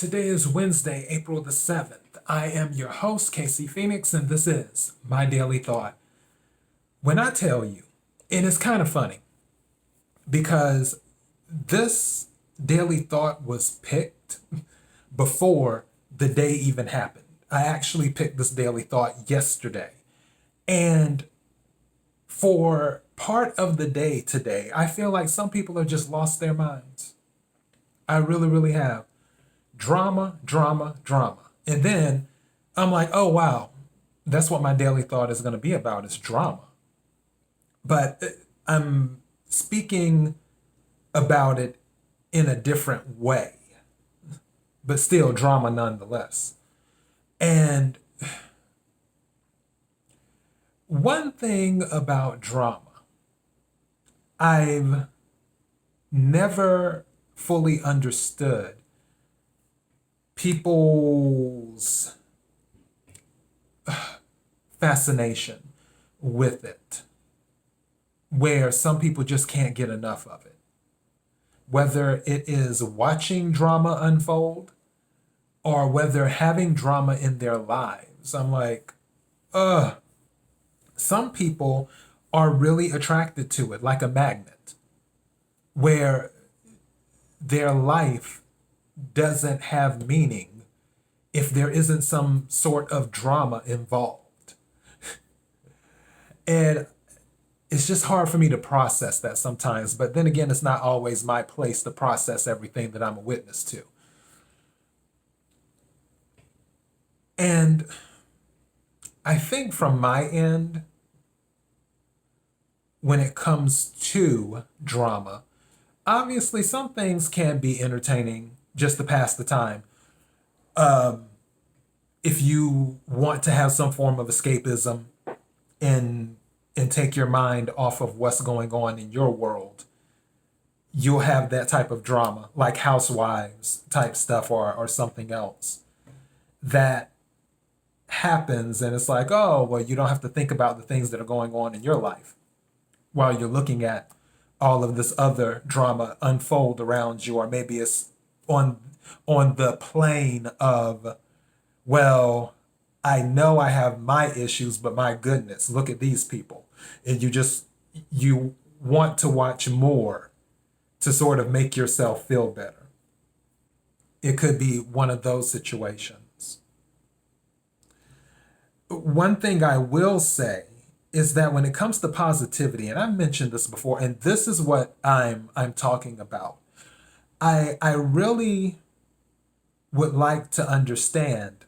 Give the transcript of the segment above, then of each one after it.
Today is Wednesday, April the 7th. I am your host, Casey Phoenix, and this is My Daily Thought. When I tell you, and it's kind of funny because this daily thought was picked before the day even happened. I actually picked this daily thought yesterday. And for part of the day today, I feel like some people have just lost their minds. I really, really have. Drama, drama, drama. And then I'm like, oh, wow, that's what my daily thought is going to be about, is drama. But I'm speaking about it in a different way, but still drama nonetheless. And one thing about drama, I've never fully understood people's fascination with it, where some people just can't get enough of it. Whether it is watching drama unfold or whether having drama in their lives. I'm like, some people are really attracted to it like a magnet, where their life doesn't have meaning if there isn't some sort of drama involved. And it's just hard for me to process that sometimes. But then again, it's not always my place to process everything that I'm a witness to. And I think from my end, when it comes to drama, obviously some things can be entertaining just to pass the time. If you want to have some form of escapism and take your mind off of what's going on in your world, you'll have that type of drama, like Housewives type stuff or something else that happens. And it's like, oh, well, you don't have to think about the things that are going on in your life while you're looking at all of this other drama unfold around you. Or maybe it's on the plane of, well, I know I have my issues, but my goodness, look at these people. And you want to watch more to sort of make yourself feel better. It could be one of those situations. One thing I will say is that when it comes to positivity, and I've mentioned this before, and this is what I'm talking about, I really would like to understand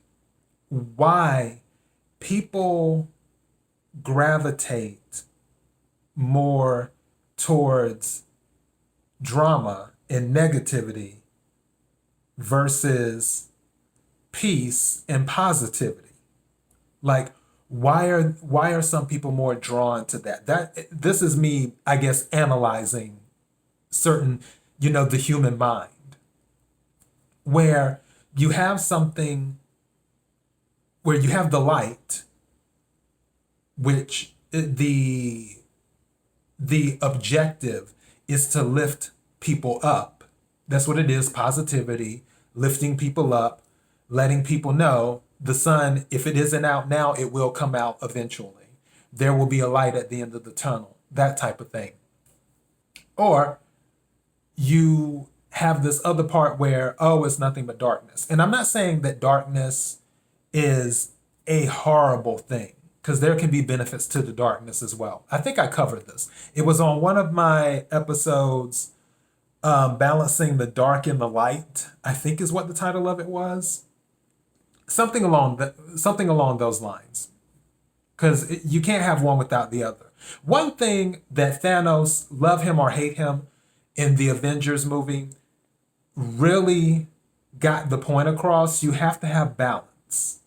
why people gravitate more towards drama and negativity versus peace and positivity. Like, why are some people more drawn to that? This is me, I guess, analyzing certain, the human mind, where you have something where you have the light, which the objective is to lift people up. That's what it is, positivity, lifting people up, letting people know the sun, if it isn't out now, it will come out eventually. There will be a light at the end of the tunnel, that type of thing. Or you have this other part where, oh, it's nothing but darkness. And I'm not saying that darkness is a horrible thing, because there can be benefits to the darkness as well. I think I covered this. It was on one of my episodes, Balancing the Dark and the Light, I think is what the title of it was. Something along those lines. Because you can't have one without the other. One thing that Thanos, love him or hate him, in the Avengers movie, really got the point across. You have to have balance.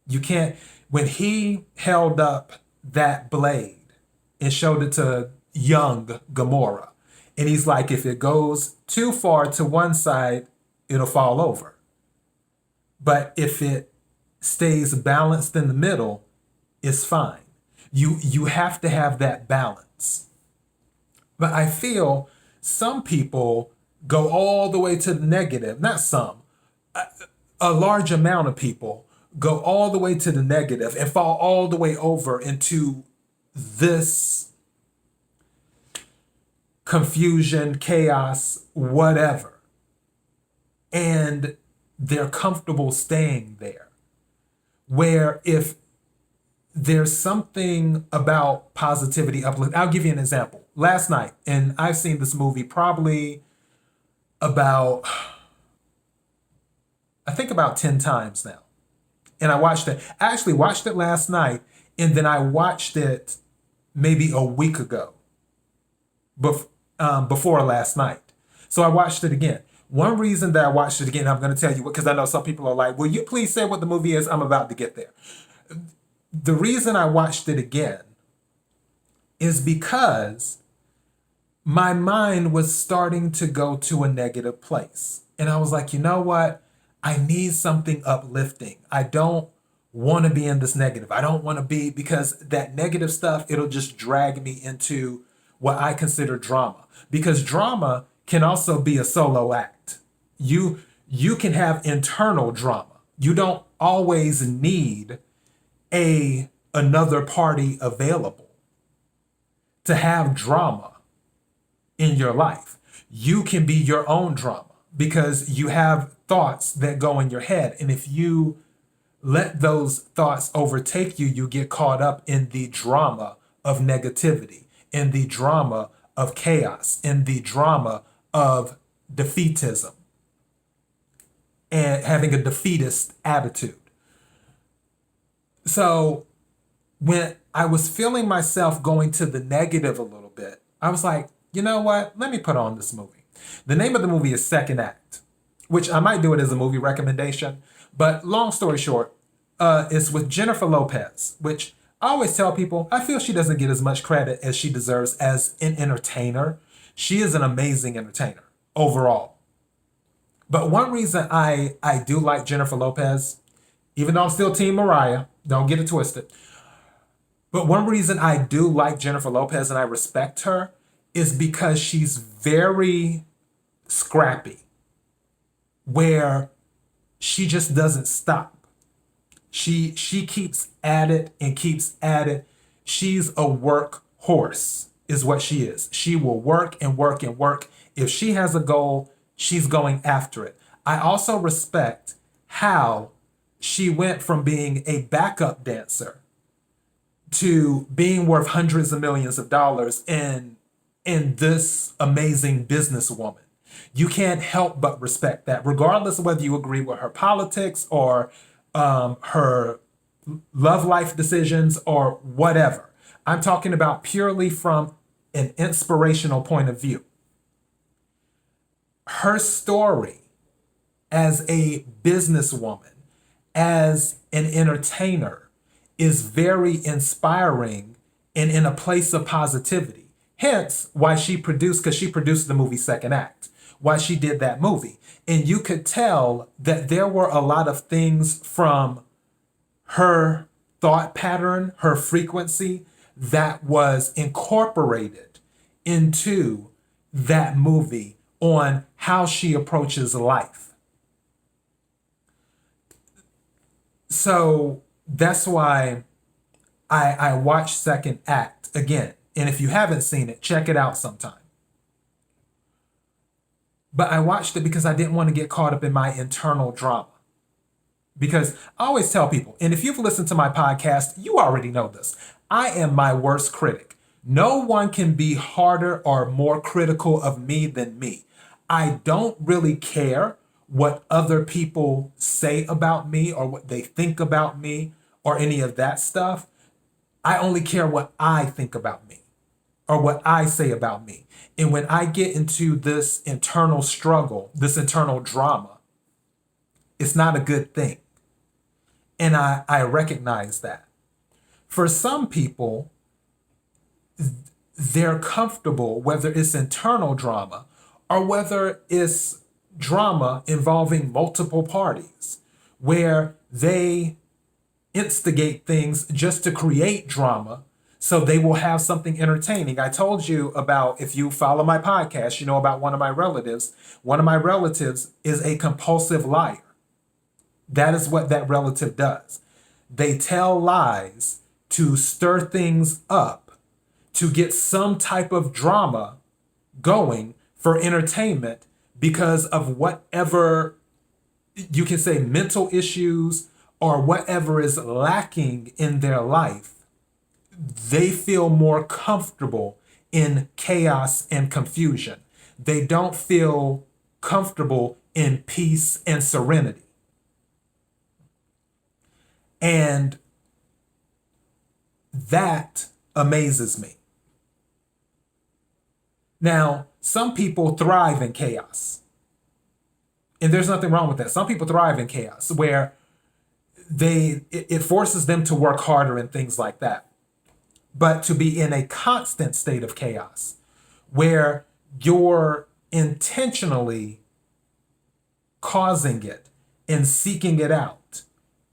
You can't, when he held up that blade and showed it to young Gamora, and he's like, if it goes too far to one side, it'll fall over. But if it stays balanced in the middle, it's fine. You have to have that balance. But I feel some people go all the way to the negative. Not some. a large amount of people go all the way to the negative and fall all the way over into this confusion, chaos, whatever. And they're comfortable staying there. Where if there's something about positivity, uplift. I'll give you an example. Last night, and I've seen this movie probably about, I think about 10 times now. And I watched it. I actually watched it last night, and then I watched it maybe a week ago, before last night. So I watched it again. One reason that I watched it again, I'm going to tell you what, because I know some people are like, will you please say what the movie is? I'm about to get there. The reason I watched it again is because my mind was starting to go to a negative place. And I was like, you know what? I need something uplifting. I don't want to be in this negative. I don't want to be, because that negative stuff, it'll just drag me into what I consider drama. Because drama can also be a solo act. You can have internal drama. You don't always need another party available to have drama in your life. You can be your own drama because you have thoughts that go in your head. And if you let those thoughts overtake you, you get caught up in the drama of negativity, in the drama of chaos, in the drama of defeatism, and having a defeatist attitude. So when I was feeling myself going to the negative a little bit, I was like, you know what? Let me put on this movie. The name of the movie is Second Act, which I might do it as a movie recommendation. But long story short, it's with Jennifer Lopez, which I always tell people, I feel she doesn't get as much credit as she deserves as an entertainer. She is an amazing entertainer overall. But one reason I do like Jennifer Lopez, even though I'm still Team Mariah, don't get it twisted. But one reason I do like Jennifer Lopez and I respect her is because she's very scrappy, where she just doesn't stop. She keeps at it and keeps at it. She's a work horse is what she is. She will work and work and work. If she has a goal, she's going after it. I also respect how she went from being a backup dancer to being worth hundreds of millions of dollars in this amazing businesswoman. You can't help but respect that, regardless of whether you agree with her politics or her love life decisions or whatever. I'm talking about purely from an inspirational point of view. Her story as a businesswoman, as an entertainer, is very inspiring and in a place of positivity. Hence why she produced, because she produced the movie Second Act, why she did that movie. And you could tell that there were a lot of things from her thought pattern, her frequency, that was incorporated into that movie on how she approaches life. So that's why I watched Second Act again. And if you haven't seen it, check it out sometime. But I watched it because I didn't want to get caught up in my internal drama. Because I always tell people, and if you've listened to my podcast, you already know this. I am my worst critic. No one can be harder or more critical of me than me. I don't really care what other people say about me or what they think about me or any of that stuff. I only care what I think about me or what I say about me. And when I get into this internal struggle, this internal drama, it's not a good thing. And I recognize that. For some people, they're comfortable, whether it's internal drama or whether it's drama involving multiple parties, where they instigate things just to create drama so they will have something entertaining. I told you about, if you follow my podcast, you know about one of my relatives. One of my relatives is a compulsive liar. That is what that relative does. They tell lies to stir things up, to get some type of drama going for entertainment because of whatever you can say mental issues or whatever is lacking in their life. They feel more comfortable in chaos and confusion. They don't feel comfortable in peace and serenity. And that amazes me. Now, some people thrive in chaos. And there's nothing wrong with that. Some people thrive in chaos where it forces them to work harder and things like that. But to be in a constant state of chaos where you're intentionally causing it and seeking it out,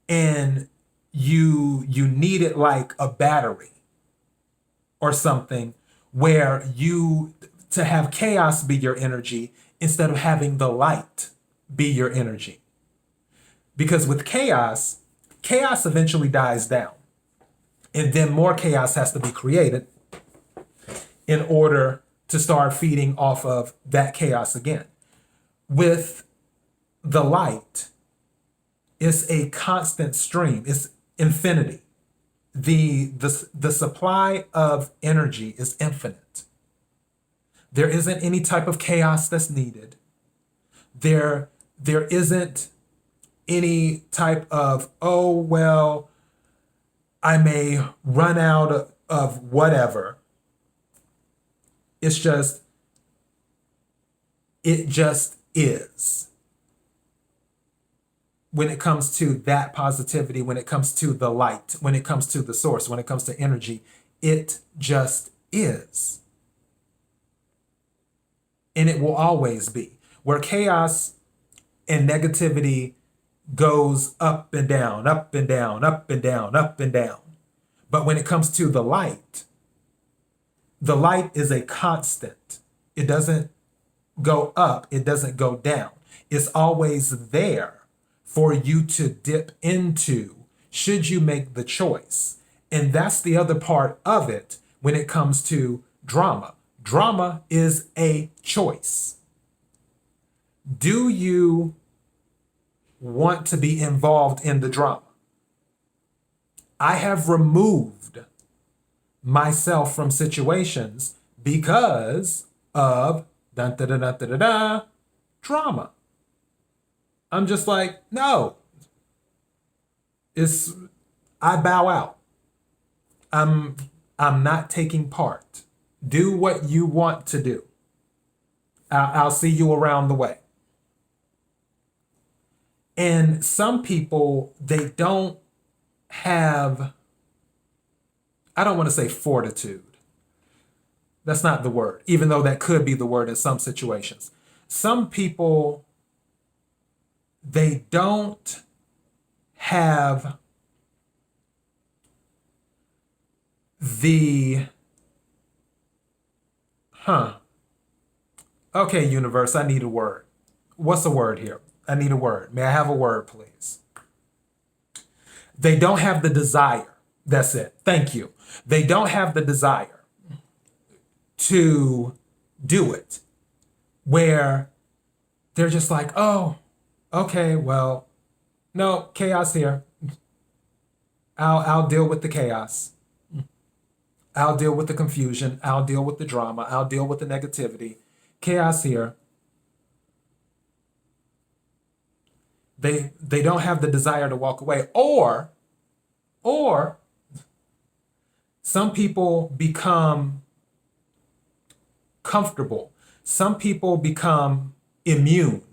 and you need it like a battery or something, where you to have chaos be your energy instead of having the light be your energy. Because with chaos eventually dies down. And then more chaos has to be created in order to start feeding off of that chaos again. With the light, it's a constant stream. It's infinity. The supply of energy is infinite. There isn't any type of chaos that's needed. There isn't any type of, oh, well, I may run out of whatever. It just is. When it comes to that positivity, when it comes to the light, when it comes to the source, when it comes to energy, it just is. And it will always be. Where chaos and negativity goes up and down, up and down, up and down, up and down. But when it comes to the light is a constant. It doesn't go up, it doesn't go down. It's always there for you to dip into should you make the choice. And that's the other part of it when it comes to drama. Drama is a choice. Do you want to be involved in the drama? I have removed myself from situations because of drama. I'm just like, no. I bow out. I'm not taking part. Do what you want to do. I'll see you around the way. And some people, they don't have, I don't want to say fortitude. That's not the word, even though that could be the word in some situations. Some people, they don't have the, okay, universe, I need a word. What's a word here? I need a word. May I have a word, please? They don't have the desire. That's it. Thank you. They don't have the desire to do it, where they're just like, oh, okay, well, no, chaos here. I'll deal with the chaos. I'll deal with the confusion. I'll deal with the drama. I'll deal with the negativity. Chaos here. They don't have the desire to walk away. Or some people become comfortable. Some people become immune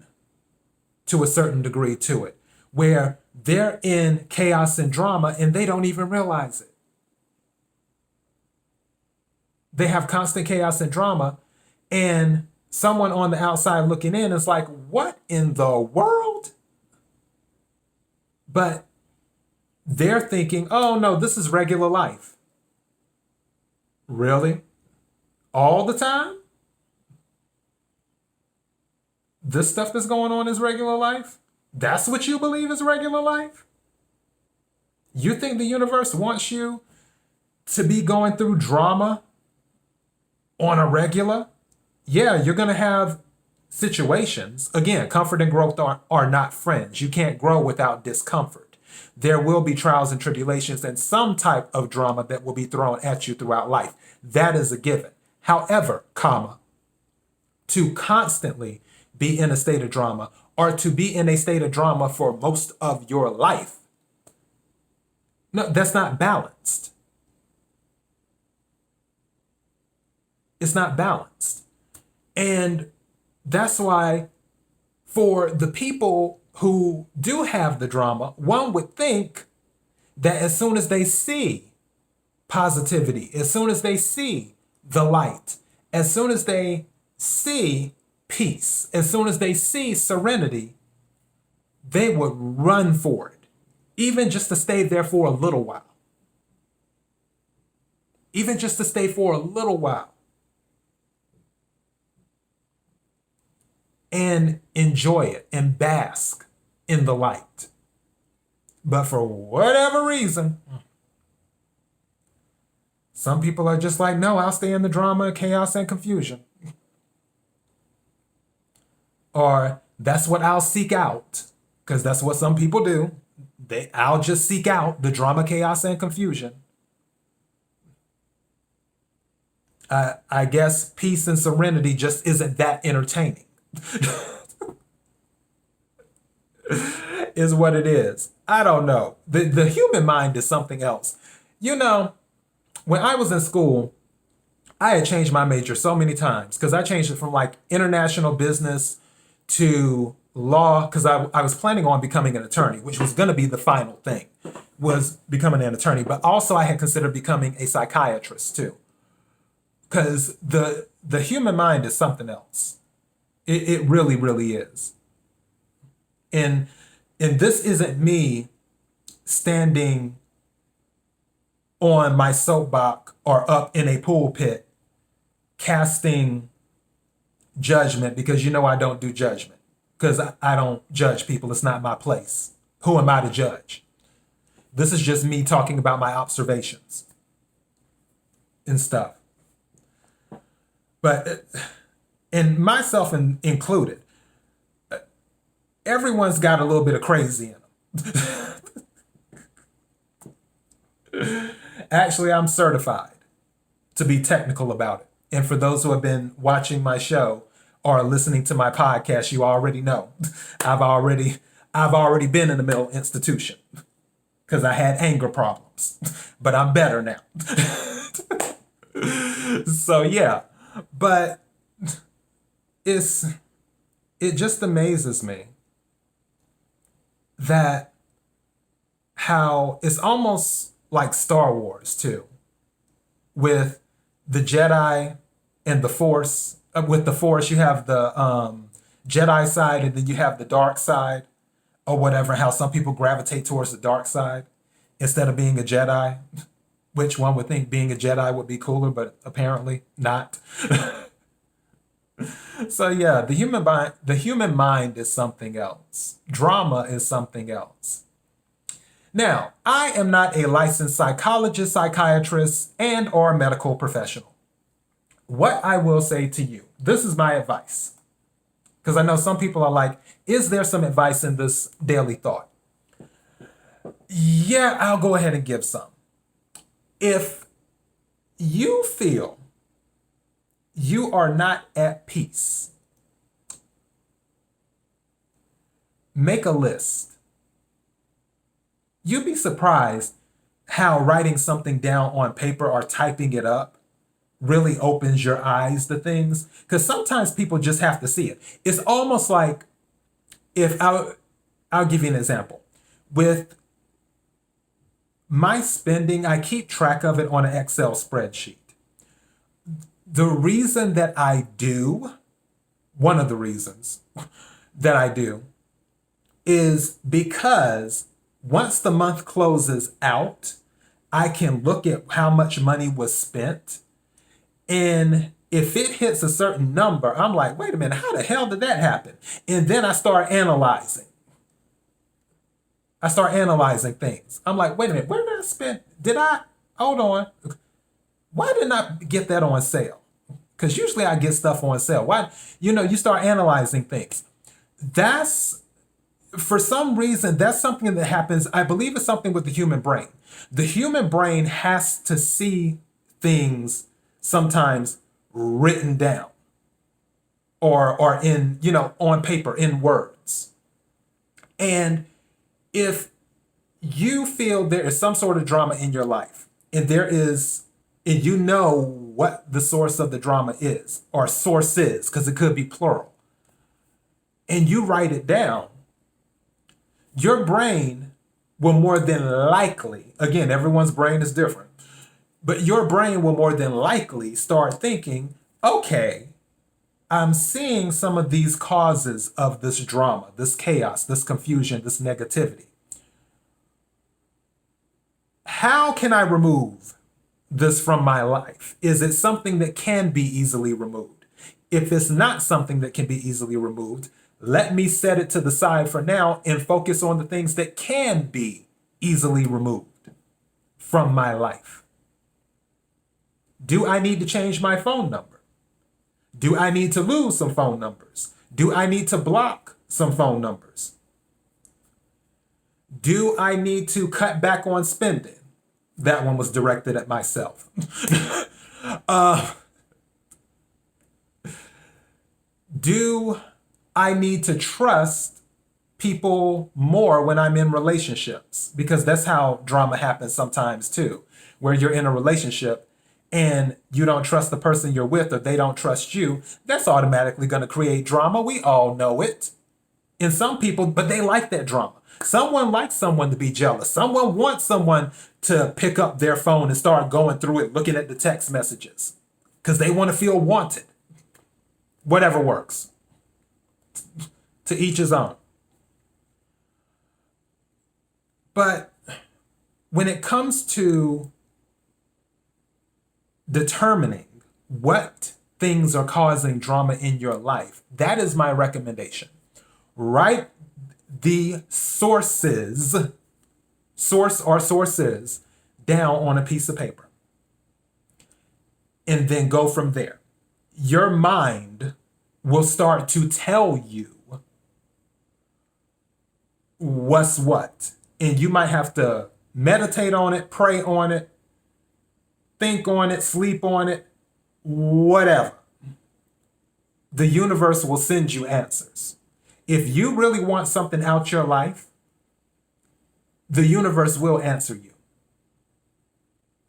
to a certain degree to it, where they're in chaos and drama and they don't even realize it. They have constant chaos and drama, and someone on the outside looking in is like, what in the world? But they're thinking, oh no, this is regular life. Really? All the time? This stuff that's going on is regular life? That's what you believe is regular life? You think the universe wants you to be going through drama on a regular? Yeah, you're going to have situations. Again, comfort and growth are not friends. You can't grow without discomfort. There will be trials and tribulations and some type of drama that will be thrown at you throughout life. That is a given. However, to constantly be in a state of drama or to be in a state of drama for most of your life, no, that's not balanced. It's not balanced. And that's why for the people who do have the drama, one would think that as soon as they see positivity, as soon as they see the light, as soon as they see peace, as soon as they see serenity, they would run for it, even just to stay there for a little while. Even just to stay for a little while. And enjoy it and bask in the light. But for whatever reason, some people are just like, no, I'll stay in the drama, chaos, and confusion. Or that's what I'll seek out, because that's what some people do. I'll just seek out the drama, chaos, and confusion. I guess peace and serenity just isn't that entertaining. Is what it is. I don't know. The human mind is something else. You know, when I was in school, I had changed my major so many times because I changed it from like international business to law because I was planning on becoming an attorney, which was going to be the final thing, was becoming an attorney. But also I had considered becoming a psychiatrist too, because the human mind is something else. It really, really is. And this isn't me standing on my soapbox or up in a pulpit casting judgment, because you know I don't do judgment, because I don't judge people. It's not my place. Who am I to judge? This is just me talking about my observations and stuff. But and myself included, everyone's got a little bit of crazy in them. Actually, I'm certified to be technical about it. And for those who have been watching my show or listening to my podcast, you already know I've already been in the mental institution because I had anger problems, but I'm better now. So yeah, but it just amazes me that how it's almost like Star Wars too, with the Jedi and the Force. With the Force, you have the Jedi side, and then you have the dark side, or whatever. How some people gravitate towards the dark side instead of being a Jedi, which one would think being a Jedi would be cooler, but apparently not. So yeah, the human mind is something else. Drama is something else. Now, I am not a licensed psychologist, psychiatrist, and or medical professional. What I will say to you, this is my advice, because I know some people are like, is there some advice in this daily thought? Yeah, I'll go ahead and give some. If you feel you are not at peace, make a list. You'd be surprised how writing something down on paper or typing it up really opens your eyes to things, because sometimes people just have to see it. It's almost like, I'll give you an example. With my spending, I keep track of it on an Excel spreadsheet. The reason that I do, one of the reasons that I do, is because once the month closes out, I can look at how much money was spent. And if it hits a certain number, I'm like, wait a minute, how the hell did that happen? And then I start analyzing. I start analyzing things. I'm like, wait a minute, where did I spend? Hold on. Why didn't I get that on sale? Because usually I get stuff on sale. Why? You start analyzing things. For some reason, that's something that happens. I believe it's something with the human brain. The human brain has to see things sometimes written down or in, on paper, in words. And if you feel there is some sort of drama in your life, and you know what the source of the drama is, or sources, because it could be plural, and you write it down, your brain will more than likely, again, everyone's brain is different, but your brain will more than likely start thinking, okay, I'm seeing some of these causes of this drama, this chaos, this confusion, this negativity. How can I remove this from my life? Is it something that can be easily removed? If it's not something that can be easily removed, let me set it to the side for now and focus on the things that can be easily removed from my life. Do I need to change my phone number? Do I need to lose some phone numbers? Do I need to block some phone numbers? Do I need to cut back on spending? That one was directed at myself. Do I need to trust people more when I'm in relationships? Because that's how drama happens sometimes too, where you're in a relationship and you don't trust the person you're with or they don't trust you. That's automatically going to create drama. We all know it. And some people, but they like that drama. Someone likes someone to be jealous. Someone wants someone to pick up their phone and start going through it, looking at the text messages, because they want to feel wanted. Whatever works. To each his own. But when it comes to determining what things are causing drama in your life, that is my recommendation. Write the sources down on a piece of paper. And then go from there. Your mind will start to tell you what's what. And you might have to meditate on it, pray on it, think on it, sleep on it, whatever. The universe will send you answers. If you really want something out your life, the universe will answer you.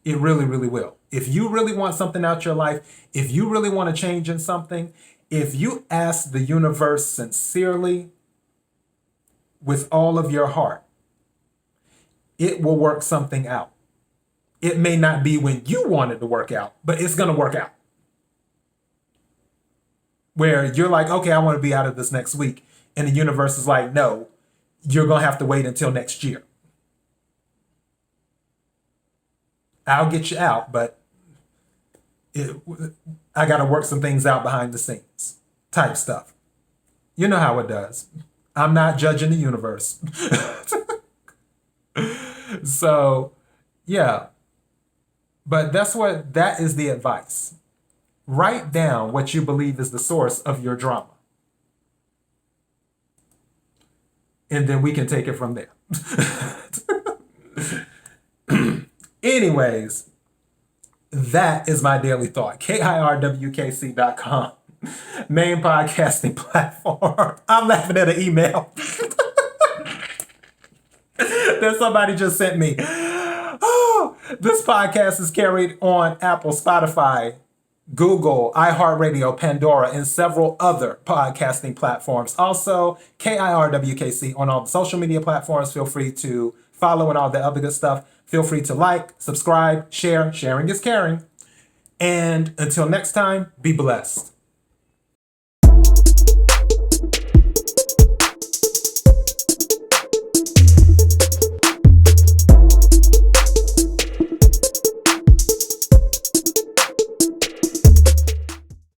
It really, really will. If you really want something out your life, if you really want to change in something, if you ask the universe sincerely with all of your heart, it will work something out. It may not be when you want it to work out, but it's going to work out. Where you're like, okay, I want to be out of this next week. And the universe is like, no, you're going to have to wait until next year. I'll get you out, but I got to work some things out behind the scenes type stuff. You know how it does. I'm not judging the universe. So, yeah. But that is the advice. Write down what you believe is the source of your drama. And then we can take it from there. Anyways, that is my daily thought. KIRWKC.com. Main podcasting platform. I'm laughing at an email that somebody just sent me. Oh, this podcast is carried on Apple, Spotify, Google, iHeartRadio, Pandora, and several other podcasting platforms. Also, KIRWKC on all the social media platforms. Feel free to follow and all that other good stuff. Feel free to like, subscribe, share. Sharing is caring. And until next time, be blessed.